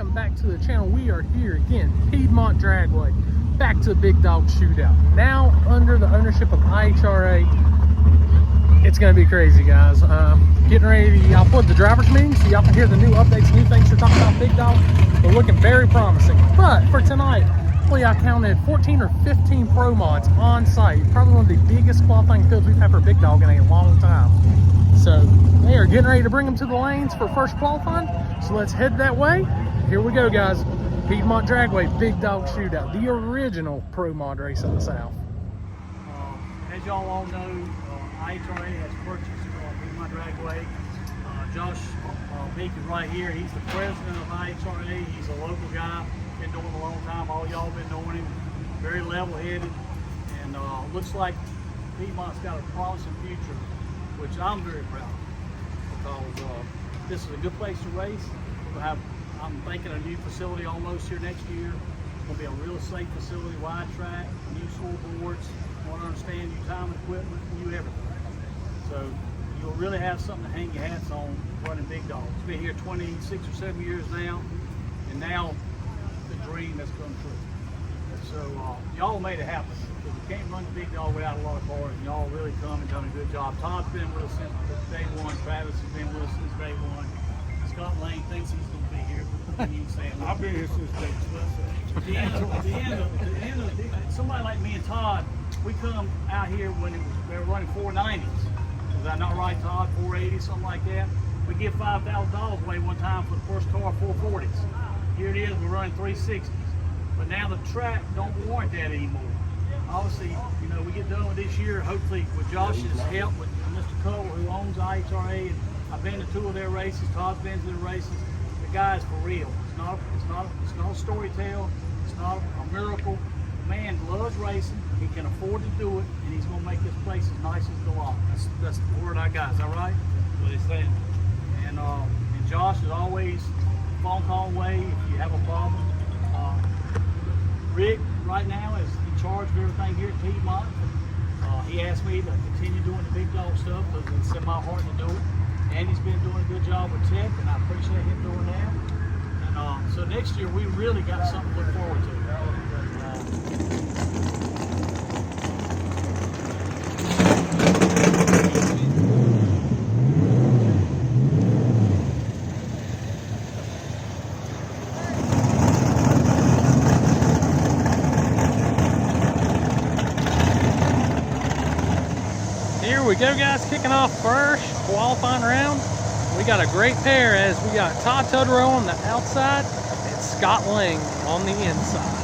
welcome back to the channel. We are here again, Piedmont Dragway, back to the Big Dog Shootout. Now under the ownership of IHRA. It's gonna be crazy, guys. Getting ready to, I'll put the driver's meeting so y'all can hear the new updates, new things we're talking about Big Dog. They're looking very promising. But for tonight, I counted 14 or 15 pro mods on site. Probably one of the biggest qualifying fields we've had for Big Dog in a long time. So they are getting ready to bring them to the lanes for first qualifying. So let's head that way. Here we go, guys. Piedmont Dragway, Big Dog Shootout, the original pro mod race in the South. As y'all all know, IHRA has purchased Piedmont Dragway. Josh Meek is right here. He's the president of IHRA. He's a local guy. Been doing it a long time. All y'all been knowing him. Very level-headed, and looks like Piedmont's got a promising future, which I'm very proud of, because this is a good place to race. We'll have, I'm thinking, a new facility almost here next year. It's going to be a real safe facility, wide track, new scoreboards. I want to understand new time equipment, new everything. So you'll really have something to hang your hats on running Big Dog. It's been here 26 or 7 years now, and now the dream has come true. So y'all made it happen. Because you can't run the Big Dog without a lot of cars, and y'all really come and done a good job. Todd's been with us since day one. Travis has been with us since day one. Scott Lane thinks he's going to be here. I've been here since day one. Somebody like me and Todd, we come out here when they were running 490s. Was that not right, Todd? 480, something like that. We give $5,000 away one time for the first car, 440s. Here it is, we're running 360s. But now the track don't warrant that anymore. Obviously, you know, we get done with this year, hopefully with Josh's help, with Mr. Cole, who owns IHRA, and I've been to 2 of their races. Todd's been to the races. The guy's for real. It's not a story tale. It's not a miracle. The man loves racing. He can afford to do it, and he's going to make this place as nice as the lot. That's the word I got. Is that right? That's what he's saying. And Josh is always phone call away if you have a problem. Rick right now is in charge of everything here at Piedmont. He asked me to continue doing the Big Dog stuff because it's in my heart to do it. Andy's been doing a good job with tech, and I appreciate him doing that. And so next year we really got something to look forward to. Here we go, guys, kicking off first qualifying round. We got a great pair as we got Todd Totoro on the outside and Scott Lang on the inside.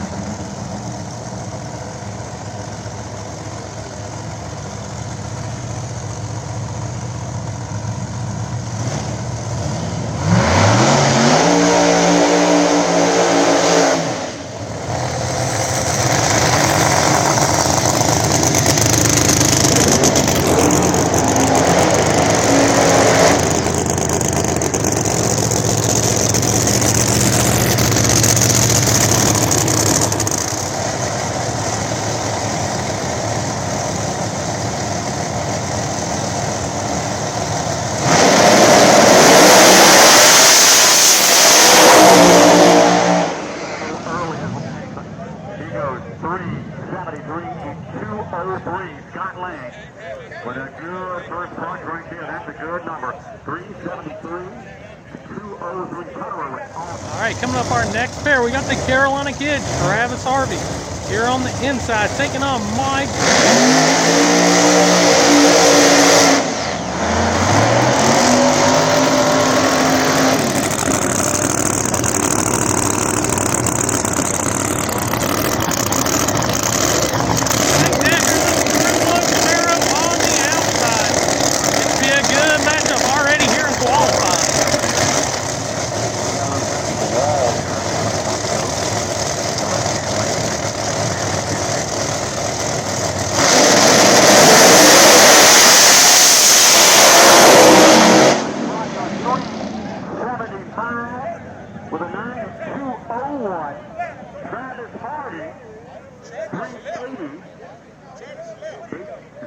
Scott Lang with a good first punch right there. That's a good number. 373, 203. All right, coming up our next pair, we got the Carolina Kid, Travis Harvey, here on the inside, taking on Mike. With a 9.201, Travis Hardy, 380,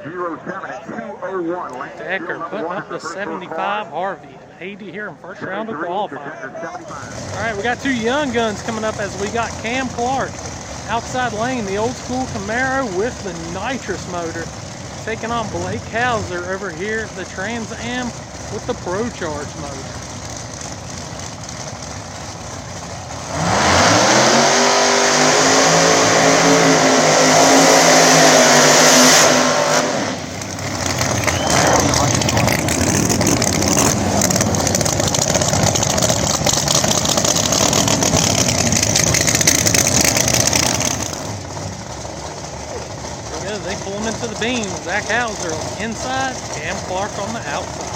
807 at 203. 201. Decker putting up the 75 Harvey. 80 here in first round of qualifying. All right, we got two young guns coming up as we got Cam Clark. Outside lane, the old school Camaro with the Nitrous motor. Taking on Blake Hauser over here, the Trans Am with the Pro Charge motor. They pull them into the beam. Zach Hauser on the inside, Cam Clark on the outside.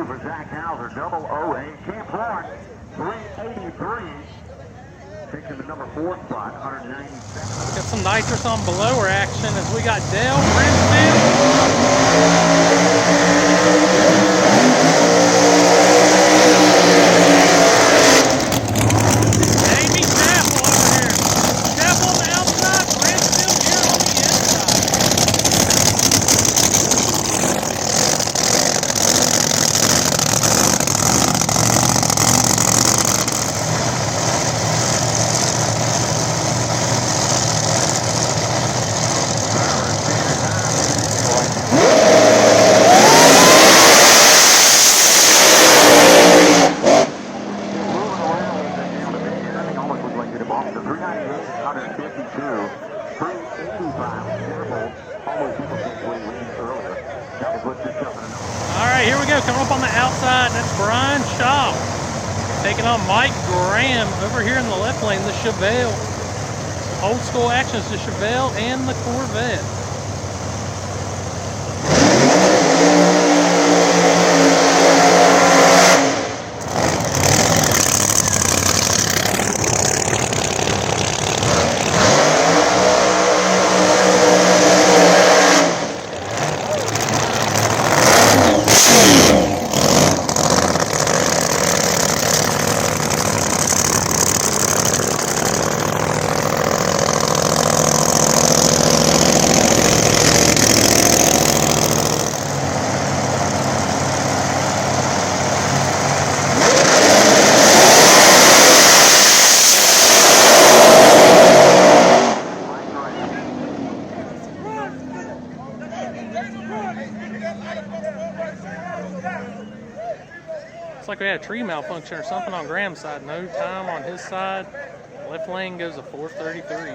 For Zach Hauser, 008. Cam Clark, 383. Taking the number 4 spot, 197. Got some Nitrous on blower action as we got Dale Brisbane. Jamie Chapel over here. Chapel on the outside, Brisbane here on the inside. All right, here we go. Coming up on the outside, that's Brian Shaw. Taking on Mike Graham over here in the left lane, the Chevelle. Old school actions, the Chevelle and the Corvette. Looks like we had a tree malfunction or something on Graham's side. No time on his side. Left lane goes a 433.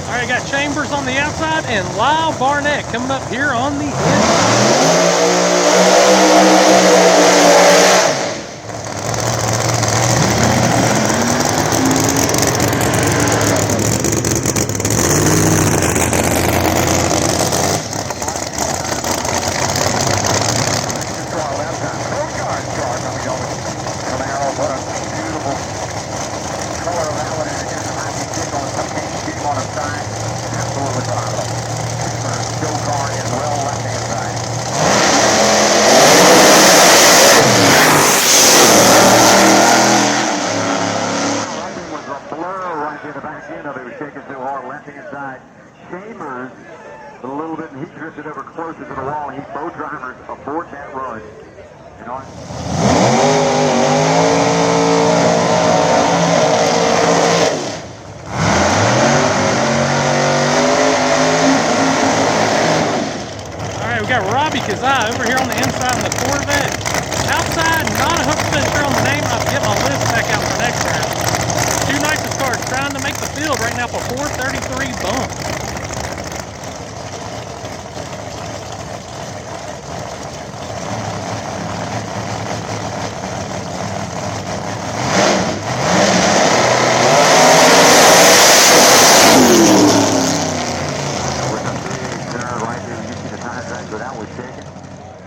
All right, got Chambers on the outside and Lyle Barnett coming up here on the inside. Chambers a little bit, and he drifted over closer to the wall. He both drivers aboard that run. You know, all right, we got Robbie Kazai over here on the inside of the Corvette. Outside, not 100% sure on the name. I'll get my list back out for next round. Two Nitrous cars trying to make the field right now for 433 bump.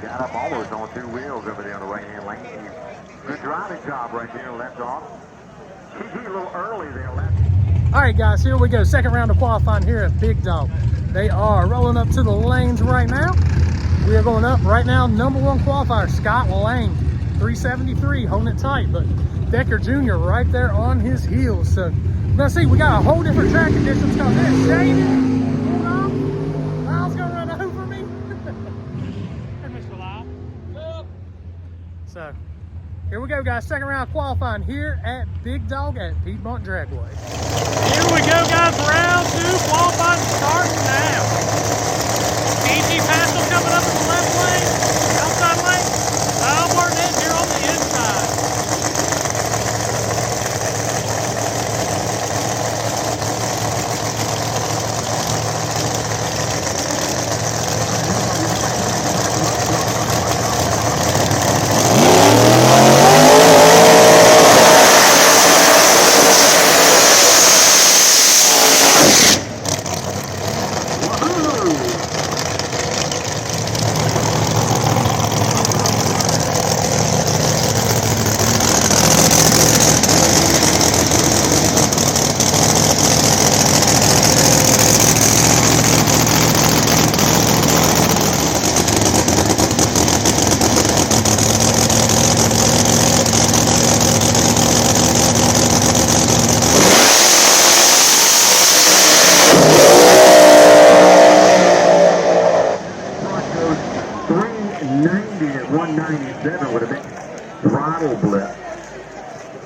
Got up almost on two wheels over there on the right-hand lane. Good driving job right there, left off. TG a little early there. All right, guys, here we go. Second round of qualifying here at Big Dog. They are rolling up to the lanes right now. We are going up right now. Number one qualifier, Scott Lang, 373, holding it tight. But Decker Jr. right there on his heels. So we're gonna see. We got a whole different track conditions coming in. Shane, hold on. Lyle's gonna run over me. Hey, Mr. Lyle. So here we go, guys. Second round qualifying here at Big Dog at Piedmont Dragway. Here we go, guys. Round 2 qualifying starting now. PG Pastel coming up in the left lane, outside lane. Kyle Barnett here on the inside.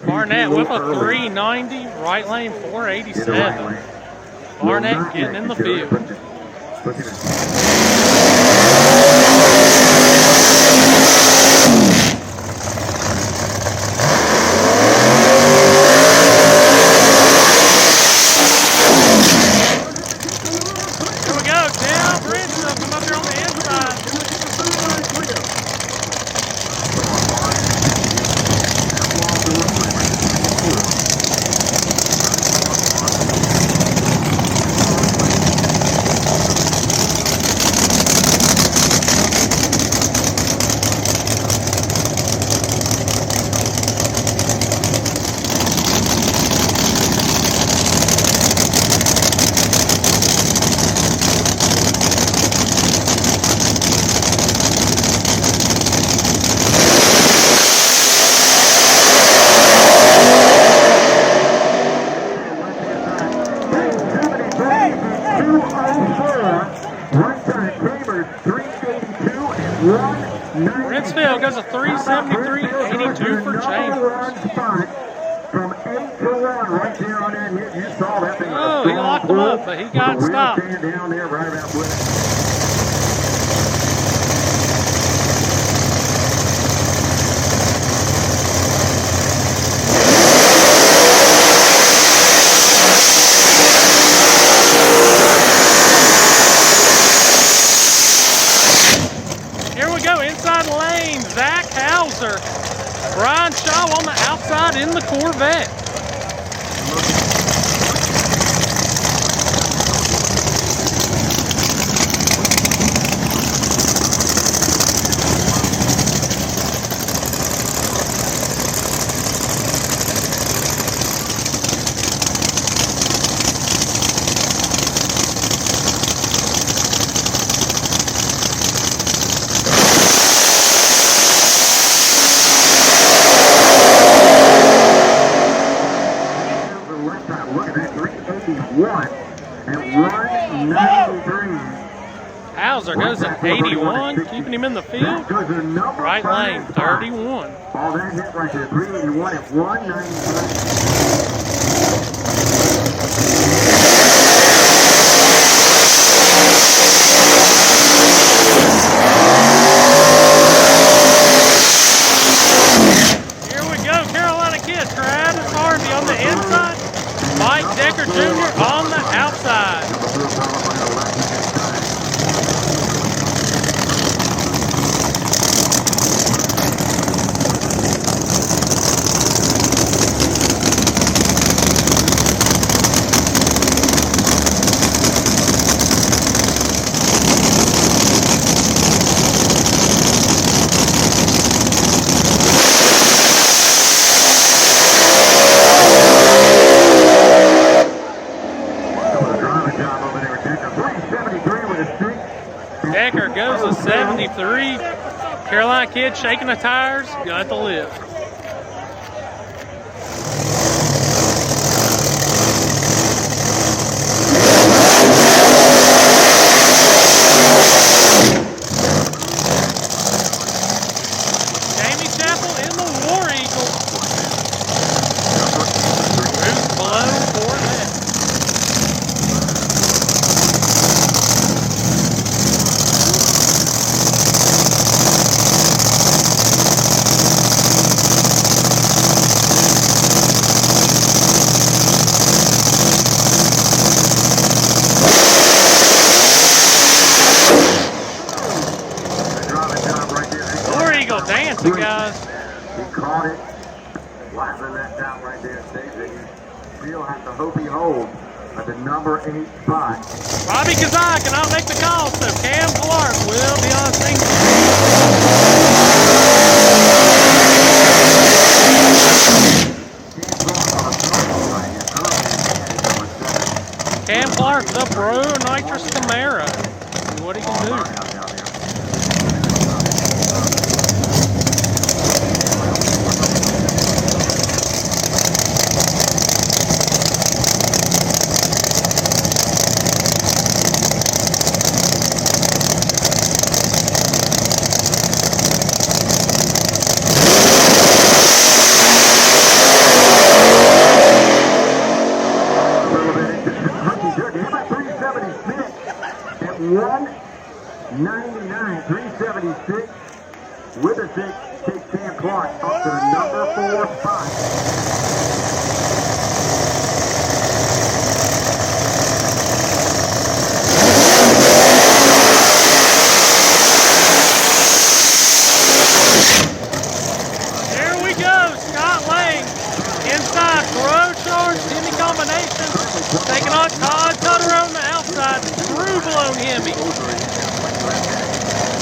Barnett with a 390, right lane 487. Barnett getting in the field. Here we go, Dale Bridgestone come up here on the inside. Ritzville goes a 373.82 for Chambers. Oh, he locked him up, but he got stopped. Inside lane, Zach Hauser. Brian Shaw on the outside in the Corvette. Hauser goes at 81, keeping him in the field. Right lane, 31. All that hit right there, 381 at 193. on the inside, Mike Decker Jr. on the outside. 373. Carolina kid shaking the tires, got the lift. Dancing, guys. He caught it. Slightly let down right there, Steve. That you still have to hope he holds at the number 8 spot. Robbie Kazai cannot make the call, so Cam Clark will be on scene. Cam Clark, the Pro Nitrous Camaro. See what he can do. At 199, 376 with a 6 takes Cam Clark up to the number 4 spot. There we go, Scott Lang inside, Pro Charge, Hemi combination, taking on Todd Tutterow on the outside, true blown Hemi.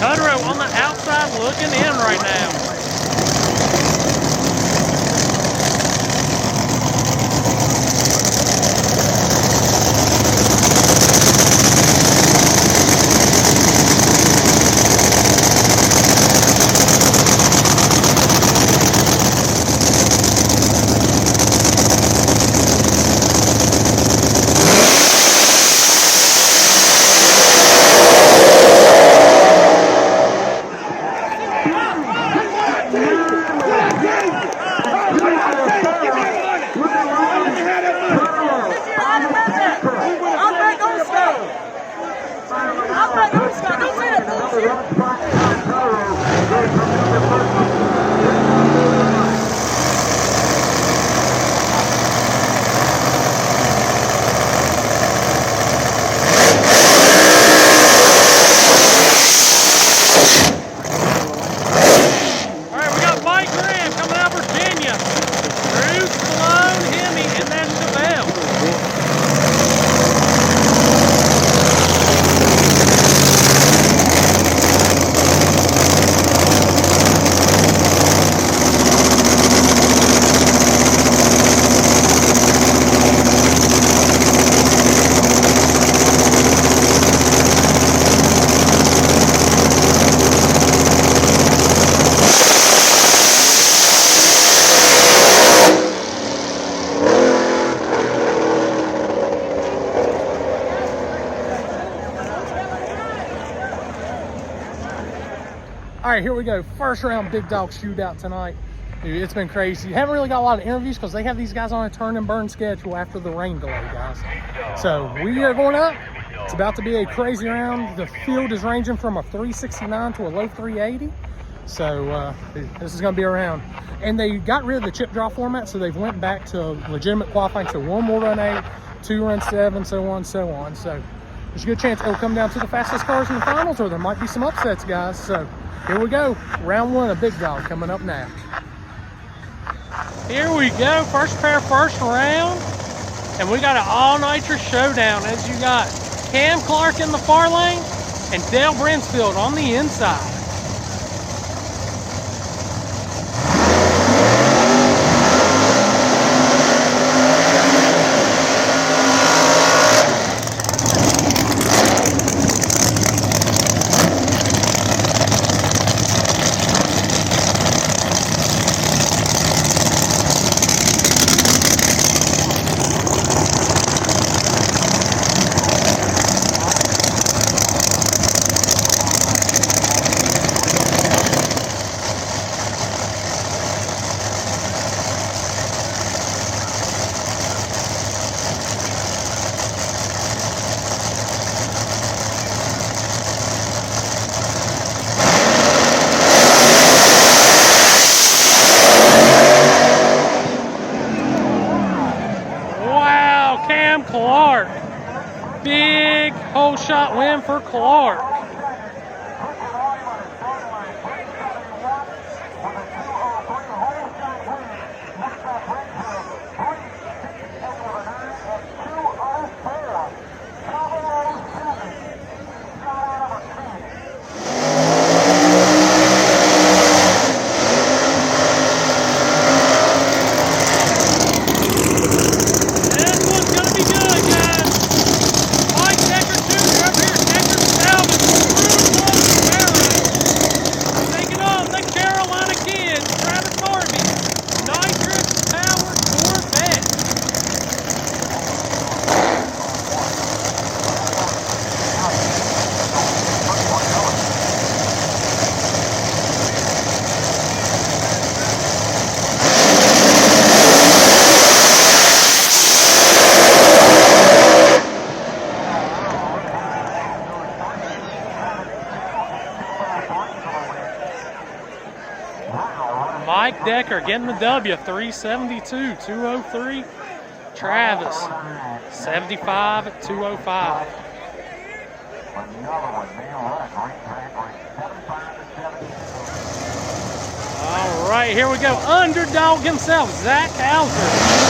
Tutterow on the outside looking in right now. All right, here we go. First round Big Dog Shootout tonight. Dude, it's been crazy. You haven't really got a lot of interviews because they have these guys on a turn and burn schedule after the rain delay, guys. So we are going up. It's about to be a crazy round. The field is ranging from a 369 to a low 380. So this is going to be a round. And they got rid of the chip draw format, so they've went back to legitimate qualifying. So 1 will run 8, 2 run 7, so on, so on. So there's a good chance it'll come down to the fastest cars in the finals, or there might be some upsets, guys. So here we go. Round 1 of Big Dog coming up now. Here we go. First pair, first round. And we got an all-nitrous showdown, as you got Cam Clark in the far lane and Dale Brinsfield on the inside. Cam Clark. Big hole shot win for Clark. Mike Decker getting the W, 372, 203. Travis, 75 at 205. All right, here we go. Underdog himself, Zach Hauser.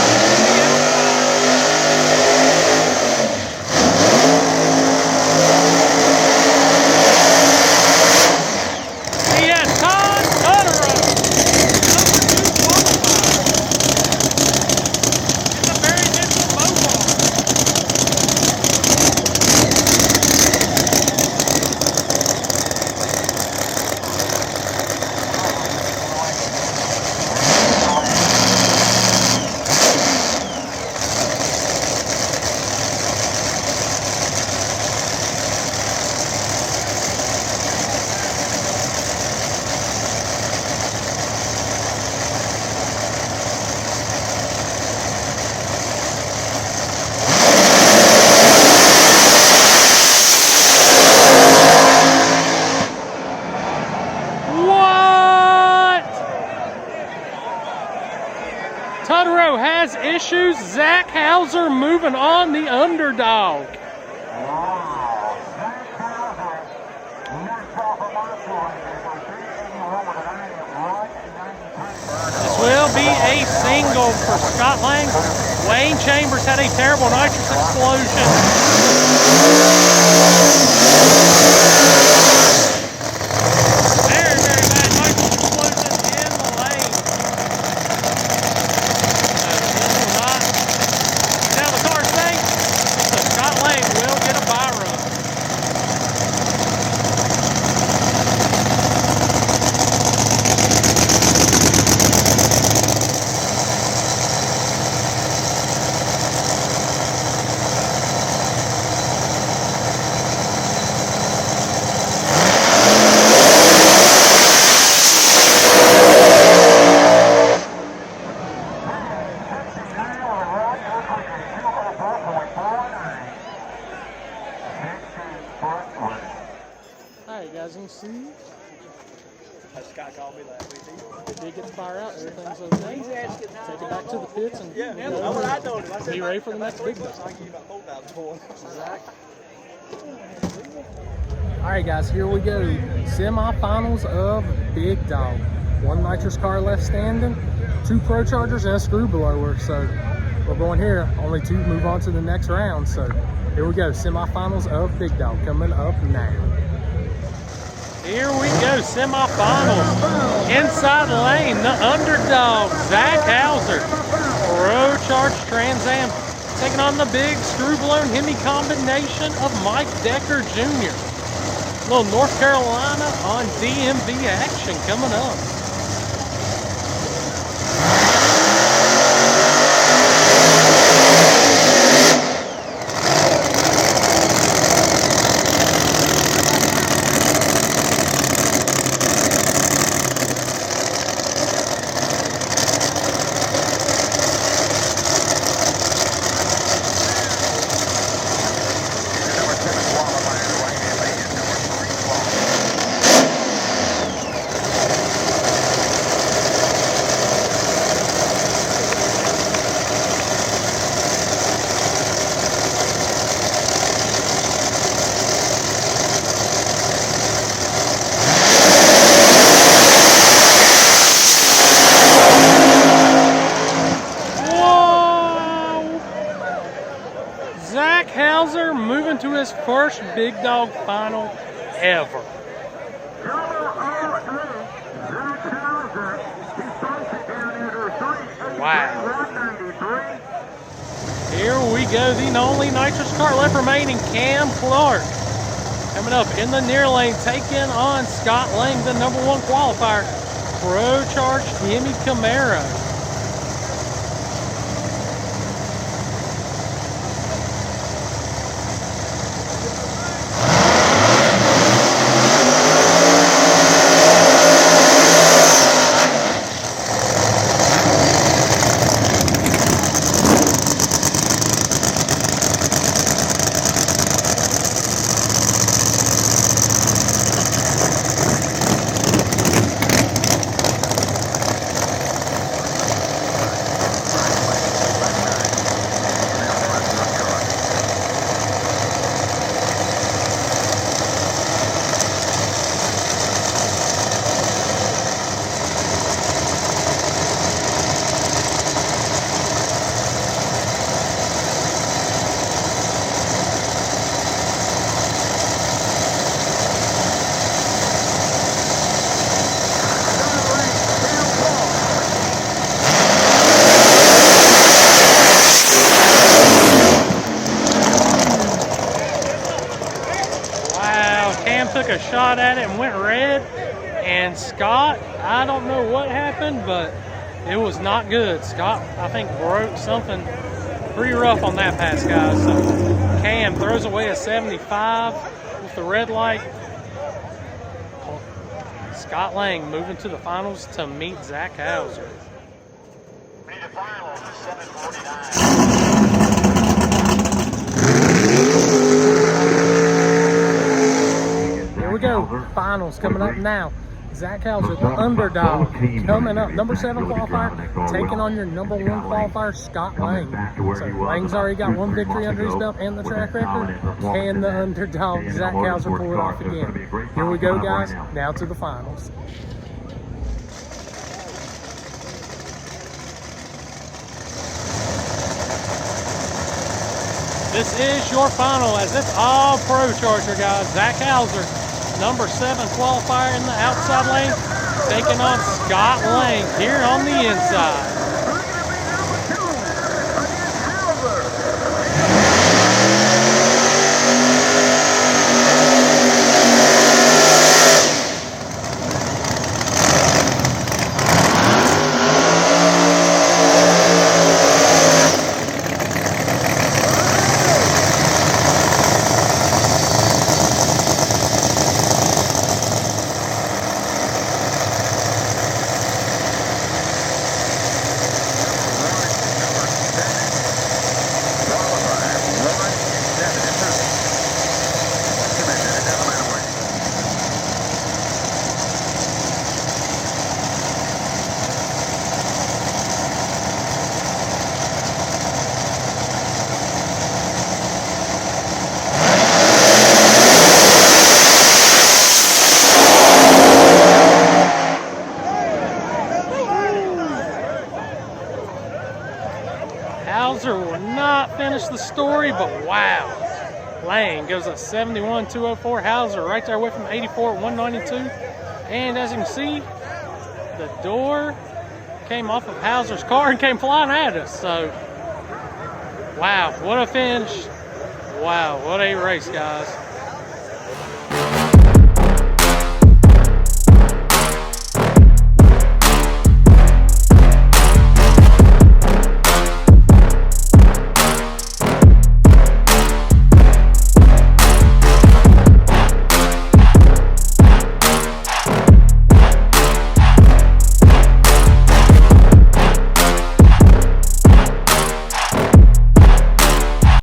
Tutterow has issues. Zach Hauser moving on, the underdog. This will be a single for Scott Lang. Wayne Chambers had a terrible nitrous explosion. Very, very bad nitrous explosion in the lane. Now the car's safe, so Scott Lang will get a bye run. As you can see, Scott called me last week. it did get the fire out, everything's okay. Take it back to the pits and be ready for the next big one. Alright guys, here we go. Semifinals of Big Dog. One nitrous car left standing, 2 Pro Chargers and a screw blower. So we're going here, only 2 move on to the next round. So here we go, semifinals of Big Dog coming up now. Here we go, semifinals. Inside lane, the underdog, Zach Hauser. Pro Charge Trans Am taking on the big screw-blown Hemi combination of Mike Decker Jr. Little North Carolina on DMV action coming up. Zach Hauser moving to his first Big Dog final ever. Wow. Here we go, the only Nitrous car left remaining, Cam Clark. Coming up in the near lane, taking on Scott Lang, the #1 qualifier. Pro Charge Jimmy Camaro. Took a shot at it and went red, and Scott, I don't know what happened, but it was not good. Scott, I think, broke something pretty rough on that pass, guys. So Cam throws away a 75 with the red light. Scott Lang moving to the finals to meet Zach Hauser. We go. Finals coming up now. Zach Hauser, the underdog, coming up. #7 qualifier, taking on your #1 qualifier, Scott Lang. So Lang's already got 1 victory under his belt and the track record. Can the underdog, Zach Hauser, pull it off again? Here we go, guys. Now to the finals. This is your final, as it's all Pro Charger, guys. Zach Hauser, #7 qualifier in the outside lane, taking on Scott Lang here on the inside. Hauser will not finish the story, but wow. Lang goes at 71.204. Hauser right there with him, 84.192. And as you can see, the door came off of Hauser's car and came flying at us. So, wow, what a finish. Wow, what a race, guys.